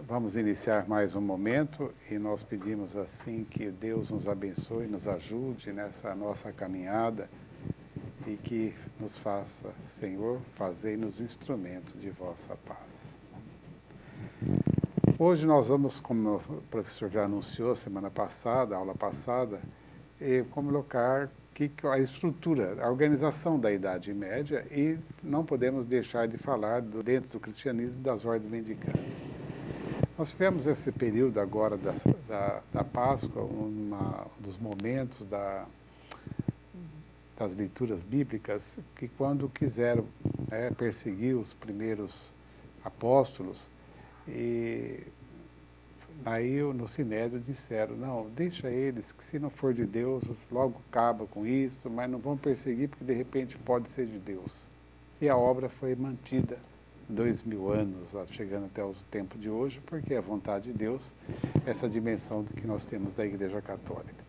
Vamos iniciar mais um momento e nós pedimos assim que Deus nos abençoe, nos ajude nessa nossa caminhada e que nos faça, Senhor, fazei-nos instrumentos de vossa paz. Hoje nós vamos, como o professor já anunciou semana passada, aula passada, colocar a estrutura, a organização da Idade Média e não podemos deixar de falar, dentro do cristianismo, das ordens mendicantes. Nós tivemos esse período agora da Páscoa, um dos momentos das leituras bíblicas, que quando quiseram perseguir os primeiros apóstolos, e aí no Sinédrio disseram, não, deixa eles, que se não for de Deus, logo acaba com isso, mas não vão perseguir porque de repente pode ser de Deus. E a obra foi mantida 2000 anos, chegando até o tempo de hoje, porque é a vontade de Deus, essa dimensão que nós temos da Igreja Católica.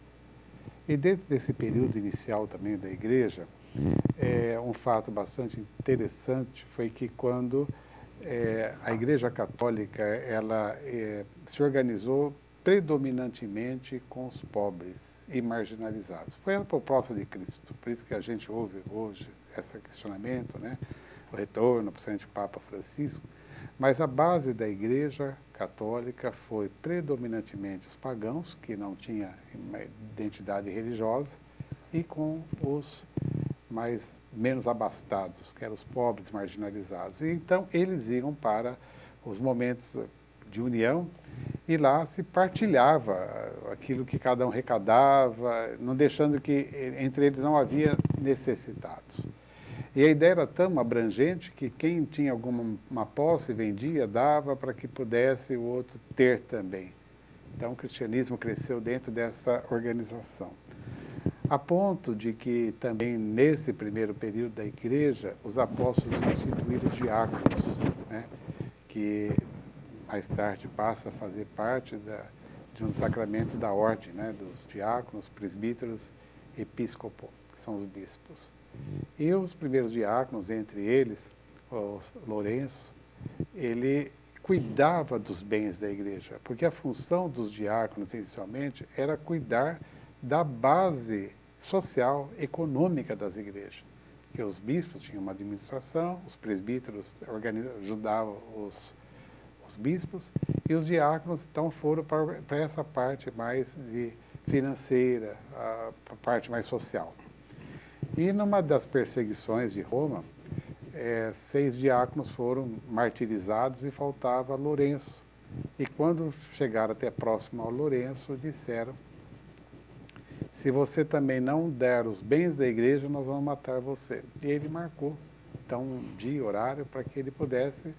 E dentro desse período inicial também da Igreja, um fato bastante interessante foi que quando a Igreja Católica ela se organizou predominantemente com os pobres e marginalizados. Foi a proposta de Cristo, por isso que a gente ouve hoje esse questionamento, né? O retorno, principalmente o Papa Francisco, mas a base da Igreja Católica foi predominantemente os pagãos, que não tinham identidade religiosa, e com os menos abastados, que eram os pobres marginalizados. E, então, eles iam para os momentos de união e lá se partilhava aquilo que cada um arrecadava, não deixando que entre eles não havia necessitados. E a ideia era tão abrangente que quem tinha alguma posse vendia, dava para que pudesse o outro ter também. Então o cristianismo cresceu dentro dessa organização. A ponto de que também nesse primeiro período da igreja, os apóstolos instituíram os diáconos, né, que mais tarde passa a fazer parte de um sacramento da ordem, né, dos diáconos, presbíteros, episcopo, que são os bispos. E os primeiros diáconos, entre eles, o Lourenço, ele cuidava dos bens da igreja, porque a função dos diáconos, inicialmente, era cuidar da base social, econômica das igrejas. Porque os bispos tinham uma administração, os presbíteros ajudavam os bispos, e os diáconos, então, foram para essa parte mais financeira, a parte mais social. E numa das perseguições de Roma, 6 diáconos foram martirizados e faltava Lourenço. E quando chegaram até próximo ao Lourenço, disseram, se você também não der os bens da igreja, nós vamos matar você. E ele marcou, então, um dia e horário para que ele pudesse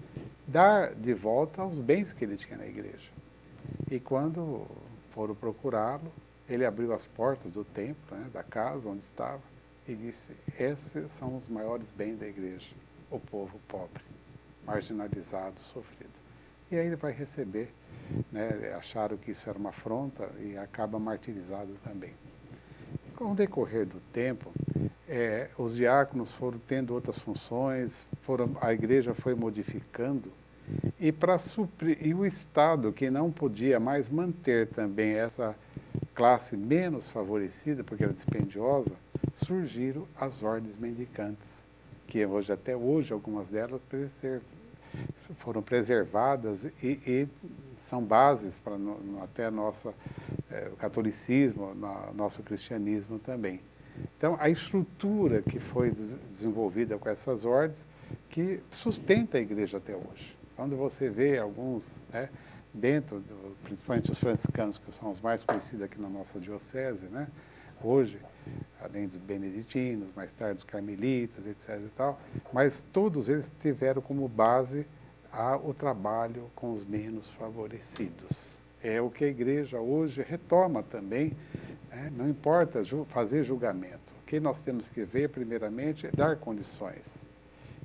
dar de volta os bens que ele tinha na igreja. E quando foram procurá-lo, ele abriu as portas do templo, né, da casa onde estava, e disse, esses são os maiores bens da igreja, o povo pobre, marginalizado, sofrido. E aí ele vai receber, né, acharam que isso era uma afronta e acaba martirizado também. Com o decorrer do tempo, os diáconos foram tendo outras funções, a igreja foi modificando, e para suprir, e o Estado, que não podia mais manter também essa classe menos favorecida, porque era dispendiosa, surgiram as ordens mendicantes, que hoje, até hoje, algumas delas foram preservadas e são bases para até o catolicismo, nosso cristianismo também. Então, a estrutura que foi desenvolvida com essas ordens, que sustenta a igreja até hoje. Quando você vê alguns, né, principalmente os franciscanos, que são os mais conhecidos aqui na nossa diocese, né, hoje, além dos beneditinos, mais tarde os carmelitas, etc. e tal, mas todos eles tiveram como base o trabalho com os menos favorecidos. É o que a igreja hoje retoma também, né? Não importa fazer julgamento. O que nós temos que ver, primeiramente, é dar condições.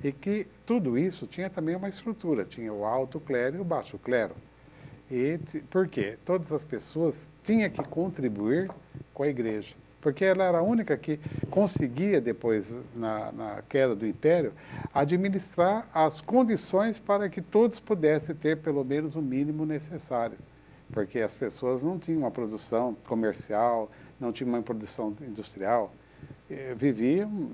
E que tudo isso tinha também uma estrutura, tinha o alto clero e o baixo clero. Por quê? Todas as pessoas tinham que contribuir com a igreja. porque ela era a única que conseguia, depois, na queda do Império, administrar as condições para que todos pudessem ter pelo menos o mínimo necessário. Porque as pessoas não tinham uma produção comercial, não tinham uma produção industrial, viviam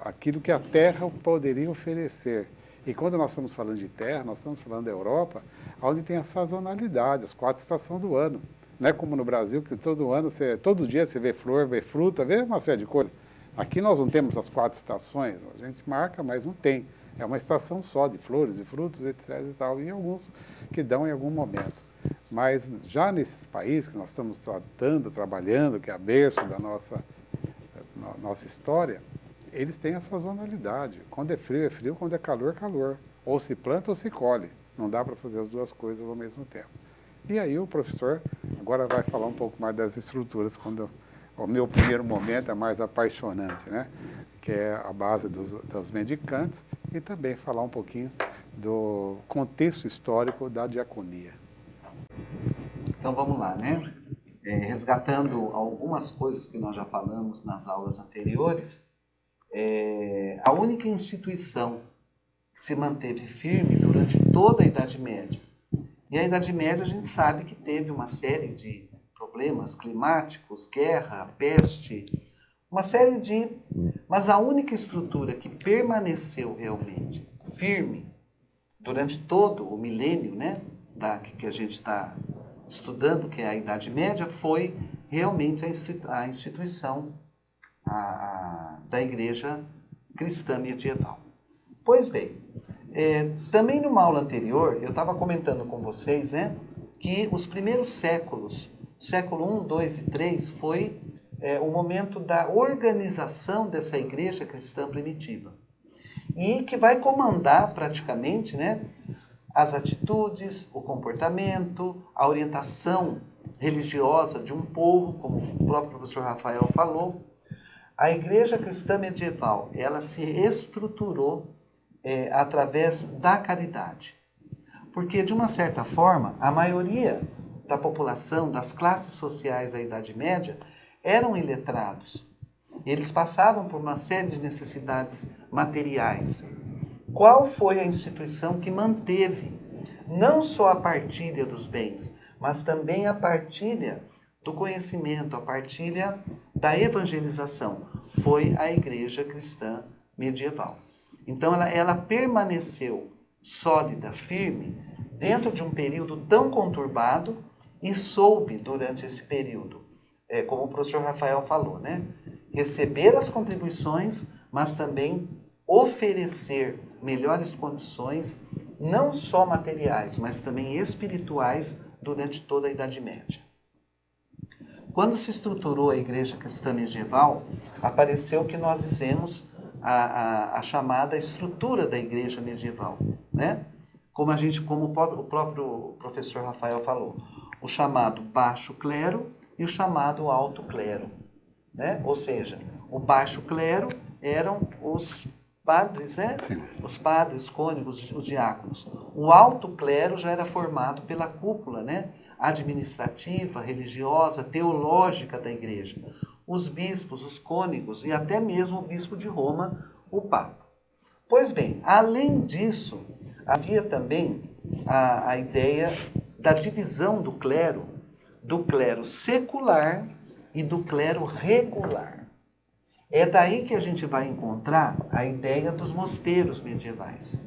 aquilo que a terra poderia oferecer. E quando nós estamos falando de terra, nós estamos falando da Europa, onde tem a sazonalidade, as 4 estações do ano. Não é como no Brasil, que todo dia você vê flor, vê fruta, vê uma série de coisas. Aqui nós não temos as 4 estações, a gente marca, mas não tem. É uma estação só de flores e frutos, etc. e tal, e alguns que dão em algum momento. Mas já nesses países que nós estamos trabalhando, que é a berço da nossa história, eles têm a sazonalidade. Quando é frio, quando é calor. Ou se planta ou se colhe. Não dá para fazer as duas coisas ao mesmo tempo. E aí o professor agora vai falar um pouco mais das estruturas, quando o meu primeiro momento é mais apaixonante, né? Que é a base dos mendicantes, e também falar um pouquinho do contexto histórico da diaconia. Então vamos lá, né? Resgatando algumas coisas que nós já falamos nas aulas anteriores, a única instituição que se manteve firme durante toda a Idade Média. E a Idade Média a gente sabe que teve uma série de problemas climáticos, guerra, peste, uma série de... Mas a única estrutura que permaneceu realmente firme durante todo o milênio, né, que a gente está estudando, que é a Idade Média, foi realmente a instituição da Igreja Cristã Medieval. Pois bem, também numa aula anterior, eu estava comentando com vocês, né, que os primeiros séculos, século I, II e III, foi o momento da organização dessa igreja cristã primitiva. E que vai comandar praticamente, né, as atitudes, o comportamento, a orientação religiosa de um povo, como o próprio professor Rafael falou. A igreja cristã medieval, ela se estruturou através da caridade. Porque, de uma certa forma, a maioria da população, das classes sociais da Idade Média, eram iletrados. Eles passavam por uma série de necessidades materiais. Qual foi a instituição que manteve não só a partilha dos bens, mas também a partilha do conhecimento, a partilha da evangelização? Foi a Igreja Cristã Medieval. Então ela permaneceu sólida, firme, dentro de um período tão conturbado, e soube, durante esse período, como o professor Rafael falou, né, receber as contribuições, mas também oferecer melhores condições, não só materiais, mas também espirituais, durante toda a Idade Média. Quando se estruturou a Igreja Cristã Medieval, apareceu o que nós dizemos a chamada estrutura da Igreja Medieval, né? Como o próprio professor Rafael falou, o chamado baixo clero e o chamado alto clero, né? Ou seja, o baixo clero eram os padres, né? Sim. Os padres, os cônegos, os diáconos. O alto clero já era formado pela cúpula, né, administrativa, religiosa, teológica da igreja. Os bispos, os cônegos e até mesmo o bispo de Roma, o Papa. Pois bem, além disso, havia também a ideia da divisão do clero secular e do clero regular. É daí que a gente vai encontrar a ideia dos mosteiros medievais,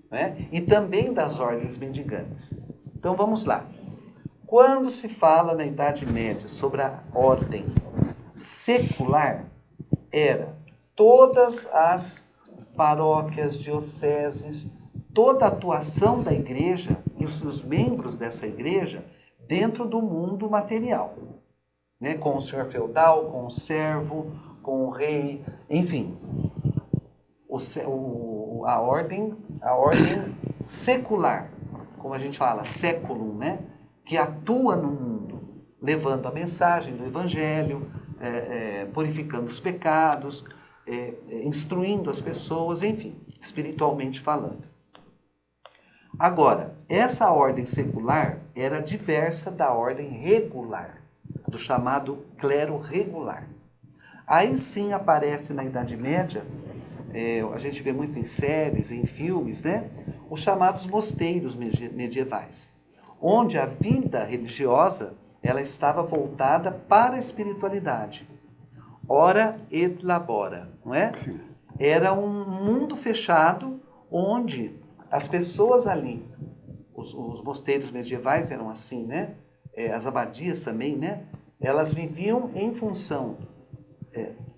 né? E também das ordens mendigantes. Então vamos lá. Quando se fala na Idade Média sobre a ordem secular, era todas as paróquias, dioceses, toda a atuação da igreja e os membros dessa igreja dentro do mundo material, né? Com o senhor feudal, com o servo, com o rei, enfim, a ordem secular, como a gente fala, séculum, né? Que atua no mundo, levando a mensagem do evangelho, purificando os pecados, instruindo as pessoas, enfim, espiritualmente falando. Agora, essa ordem secular era diversa da ordem regular, do chamado clero regular. Aí sim aparece na Idade Média, a gente vê muito em séries, em filmes, né? Os chamados mosteiros medievais, onde a vida religiosa ela estava voltada para a espiritualidade. Ora et labora, não é? Sim. Era um mundo fechado onde as pessoas ali, os mosteiros medievais eram assim, né? As abadias também, né? Elas viviam em função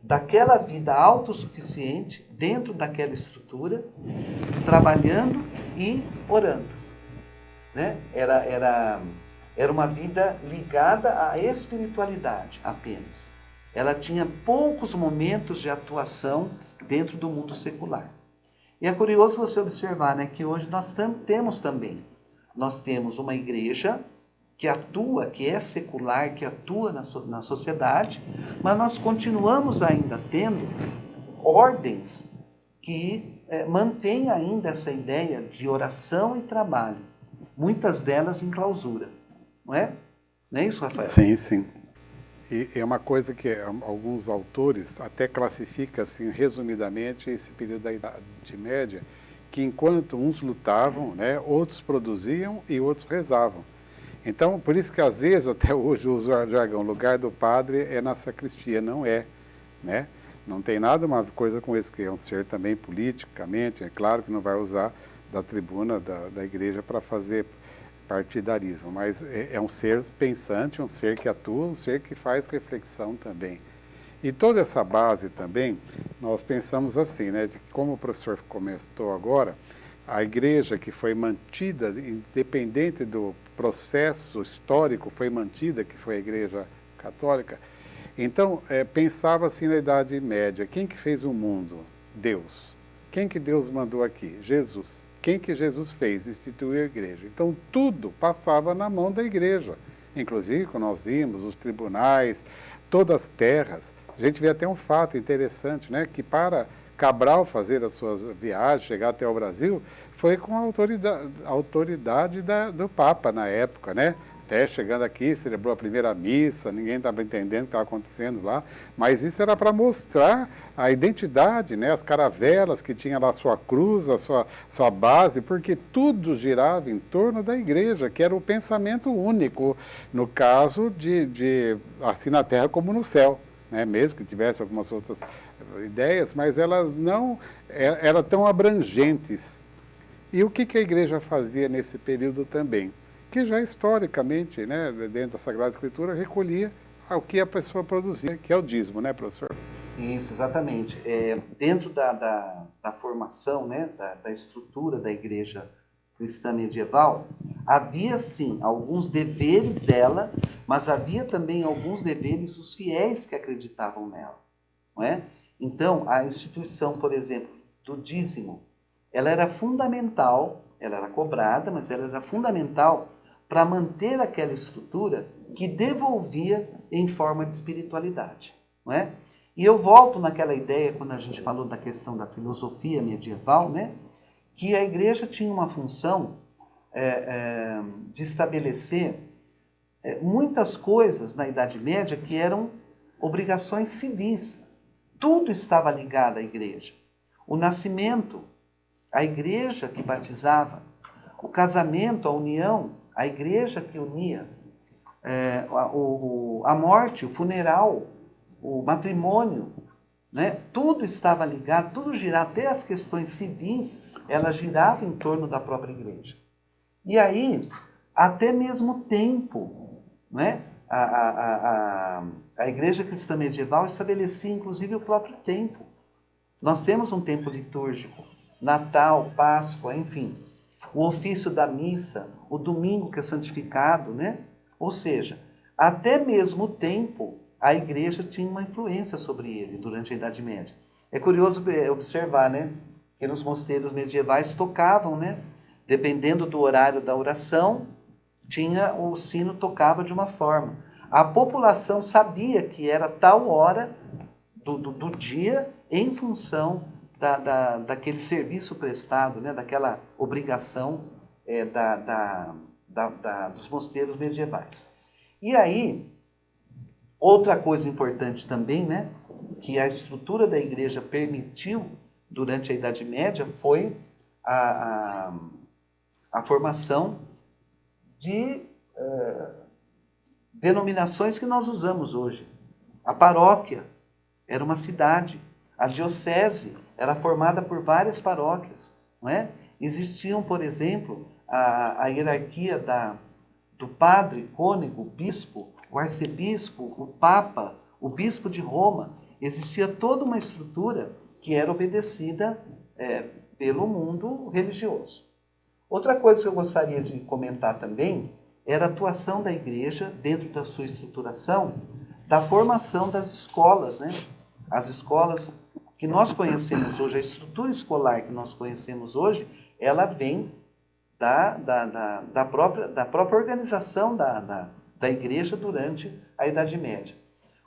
daquela vida autossuficiente, dentro daquela estrutura, trabalhando e orando. Né? Era uma vida ligada à espiritualidade apenas. Ela tinha poucos momentos de atuação dentro do mundo secular. E é curioso você observar, né, que hoje nós temos também. Nós temos uma igreja que atua, que é secular, que atua na sociedade, mas nós continuamos ainda tendo ordens que mantêm ainda essa ideia de oração e trabalho, muitas delas em clausura, não é? Não é isso, Rafael? Sim, sim. E é uma coisa que alguns autores até classificam assim, resumidamente, esse período da Idade Média, que enquanto uns lutavam, né, outros produziam e outros rezavam. Então, por isso que às vezes, até hoje, o jargão, lugar do padre é na sacristia, não é, né? Não tem nada uma coisa com esse, que é um ser também politicamente, é claro que não vai usar da tribuna da igreja para fazer partidarismo, mas é um ser pensante, um ser que atua, um ser que faz reflexão também. E toda essa base também, nós pensamos assim, né, de como o professor comentou agora, a igreja que foi mantida, independente do processo histórico, foi mantida, que foi a igreja católica. Então, pensava assim na Idade Média, quem que fez o mundo? Deus. Quem que Deus mandou aqui? Jesus. Quem que Jesus fez? Instituiu a igreja. Então, tudo passava na mão da igreja. Inclusive, quando nós vimos os tribunais, todas as terras. A gente vê até um fato interessante, né? Que para Cabral fazer as suas viagens, chegar até o Brasil, foi com a autoridade do Papa na época, né? Até chegando aqui, celebrou a primeira missa, ninguém estava entendendo o que estava acontecendo lá, mas isso era para mostrar a identidade, né? As caravelas que tinha lá sua cruz, a sua base, porque tudo girava em torno da igreja, que era o pensamento único, no caso de assim na terra como no céu, né? Mesmo que tivesse algumas outras ideias, mas elas não eram tão abrangentes. E o que a igreja fazia nesse período também? Que já historicamente, né, dentro da Sagrada Escritura, recolhia o que a pessoa produzia, que é o dízimo, né, professor? Isso, exatamente. Dentro da formação, né, da estrutura da igreja cristã medieval, havia sim alguns deveres dela, mas havia também alguns deveres dos fiéis que acreditavam nela, não é? Então, a instituição, por exemplo, do dízimo, ela era fundamental, ela era cobrada, mas ela era fundamental para manter aquela estrutura que devolvia em forma de espiritualidade, não é? E eu volto naquela ideia, quando a gente falou da questão da filosofia medieval, né? Que a igreja tinha uma função de estabelecer muitas coisas na Idade Média que eram obrigações civis. Tudo estava ligado à igreja. O nascimento, a igreja que batizava. O casamento, a união, a igreja que unia. A morte, o funeral, o matrimônio, né? Tudo estava ligado, tudo girava, até as questões civis, ela girava em torno da própria igreja. E aí, até mesmo o tempo, né? A igreja cristã medieval estabelecia, inclusive, o próprio tempo. Nós temos um tempo litúrgico, Natal, Páscoa, enfim. O ofício da missa, o domingo que é santificado, né? Ou seja, até mesmo o tempo, a igreja tinha uma influência sobre ele durante a Idade Média. É curioso observar, né? Que nos mosteiros medievais tocavam, né? Dependendo do horário da oração, o sino tocava de uma forma. A população sabia que era tal hora do dia em função daquele serviço prestado, né? Daquela obrigação dos mosteiros medievais. E aí, outra coisa importante também, né? que a estrutura da igreja permitiu durante a Idade Média foi a formação de denominações que nós usamos hoje. A paróquia era uma cidade, a diocese era formada por várias paróquias, não é? Existiam, por exemplo, a hierarquia do padre, cônego, bispo, o arcebispo, o papa, o bispo de Roma. Existia toda uma estrutura que era obedecida pelo mundo religioso. Outra coisa que eu gostaria de comentar também era a atuação da igreja dentro da sua estruturação, da formação das escolas, né? As escolas que nós conhecemos hoje, a estrutura escolar que nós conhecemos hoje, ela vem da própria organização da igreja durante a Idade Média.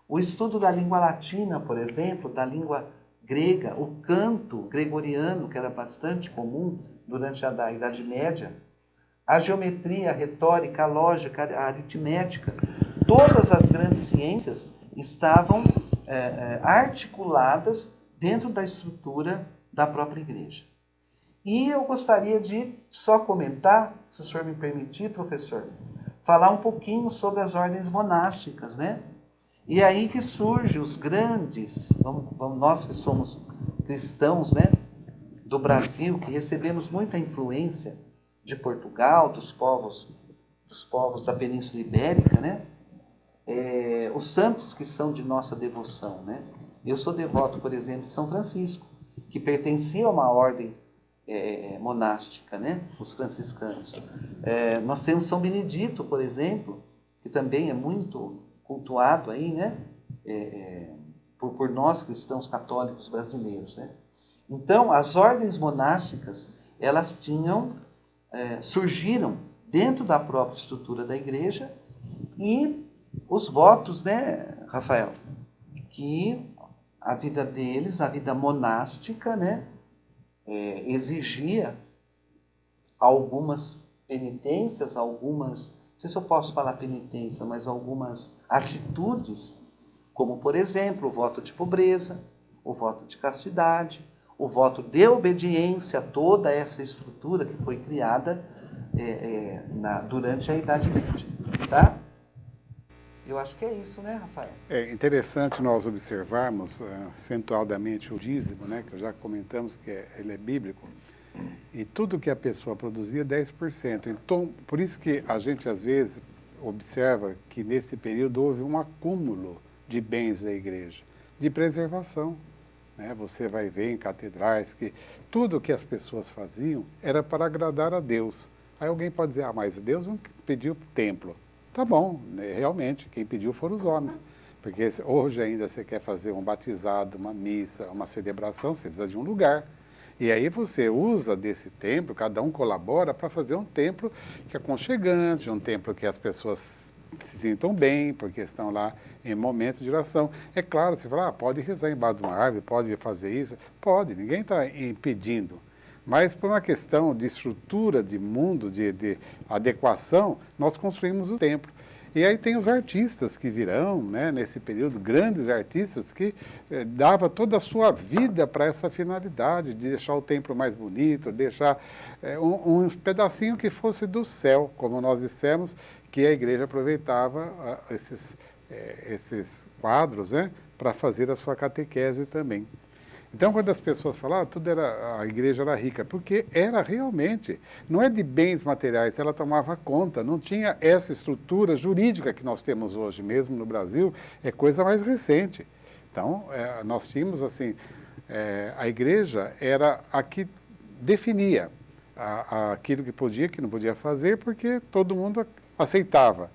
O estudo da língua latina, por exemplo, da língua grega, o canto gregoriano, que era bastante comum durante a Idade Média, a geometria, a retórica, a lógica, a aritmética, todas as grandes ciências estavam articuladas dentro da estrutura da própria igreja. E eu gostaria de só comentar, se o senhor me permitir, professor, falar um pouquinho sobre as ordens monásticas, né? E é aí que surgem os grandes, nós que somos cristãos, né, do Brasil, que recebemos muita influência de Portugal, dos povos da Península Ibérica, né? Os santos que são de nossa devoção, né? Eu sou devoto, por exemplo, de São Francisco, que pertencia a uma ordem monástica, né? Os franciscanos. Nós temos São Benedito, por exemplo, que também é muito cultuado aí, né? Por nós cristãos católicos brasileiros, né? Então, as ordens monásticas, elas surgiram dentro da própria estrutura da igreja, e os votos, né, Rafael, que a vida deles, a vida monástica, né, exigia algumas penitências, não sei se eu posso falar penitência, mas algumas atitudes, como, por exemplo, o voto de pobreza, o voto de castidade, o voto de obediência a toda essa estrutura que foi criada durante a Idade Média. Tá? Eu acho que é isso, né, Rafael? É interessante nós observarmos acentuadamente o dízimo, né, que já comentamos que ele é bíblico, e tudo que a pessoa produzia, 10%. Então, por isso que a gente, às vezes, observa que nesse período houve um acúmulo de bens da igreja, de preservação. Você vai ver em catedrais que tudo que as pessoas faziam era para agradar a Deus. Aí alguém pode dizer, mas Deus não pediu templo. Tá bom, realmente, quem pediu foram os homens. Porque hoje ainda você quer fazer um batizado, uma missa, uma celebração, você precisa de um lugar. E aí você usa desse templo, cada um colabora para fazer um templo que é aconchegante, um templo que as pessoas se sintam bem, porque estão lá em momento de oração. É claro, você fala, pode rezar embaixo de uma árvore, pode fazer isso, pode, ninguém está impedindo. Mas por uma questão de estrutura de mundo, de adequação, nós construímos o templo. E aí tem os artistas que virão, né, nesse período, grandes artistas que davam toda a sua vida para essa finalidade, de deixar o templo mais bonito, deixar um pedacinho que fosse do céu, como nós dissemos, que a igreja aproveitava esses quadros, né, para fazer a sua catequese também. Então, quando as pessoas falam, a igreja era rica, porque era realmente, não é de bens materiais, ela tomava conta, não tinha essa estrutura jurídica que nós temos hoje, mesmo no Brasil, é coisa mais recente. Então, nós tínhamos, assim, a igreja era a que definia aquilo que podia, que não podia fazer, porque todo mundo aceitava.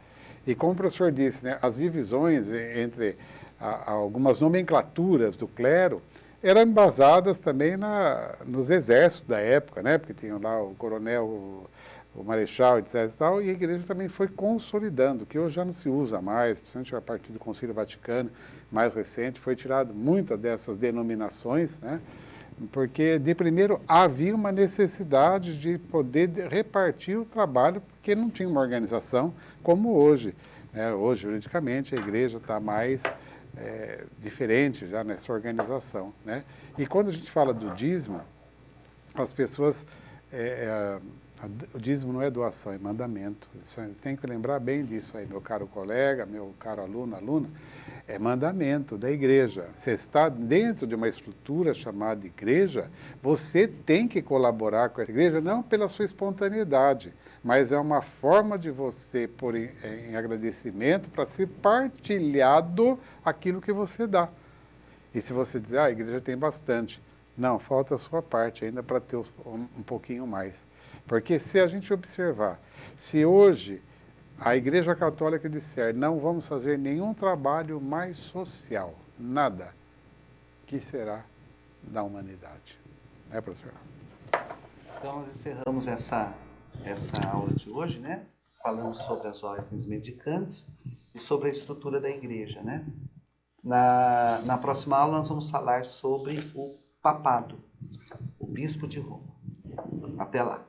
E como o professor disse, né, as divisões entre algumas nomenclaturas do clero, eram embasadas também nos exércitos da época, né? Porque tinham lá o coronel, o marechal, etc. E, tal, e a igreja também foi consolidando, que hoje já não se usa mais, principalmente a partir do Concílio Vaticano, mais recente, foi tirado muitas dessas denominações, né? Porque, de primeiro, havia uma necessidade de poder repartir o trabalho, porque não tinha uma organização como hoje. Hoje, juridicamente, a igreja está mais diferente já nessa organização, né? E quando a gente fala do dízimo, as pessoas... o dízimo não é doação, é mandamento. Tem que lembrar bem disso aí, meu caro colega, meu caro aluno, aluna. É mandamento da igreja. Você está dentro de uma estrutura chamada igreja, você tem que colaborar com a igreja, não pela sua espontaneidade, mas é uma forma de você pôr em agradecimento para ser partilhado aquilo que você dá. E se você dizer, a igreja tem bastante, não, falta a sua parte ainda para ter um pouquinho mais. Porque se a gente observar, se hoje a Igreja Católica disser, não vamos fazer nenhum trabalho mais social, nada, que será da humanidade? Né, professor? Então, nós encerramos essa aula de hoje, né? Falando sobre as ordens mendicantes e sobre a estrutura da igreja, né? Na próxima aula, nós vamos falar sobre o papado, o bispo de Roma. Até lá.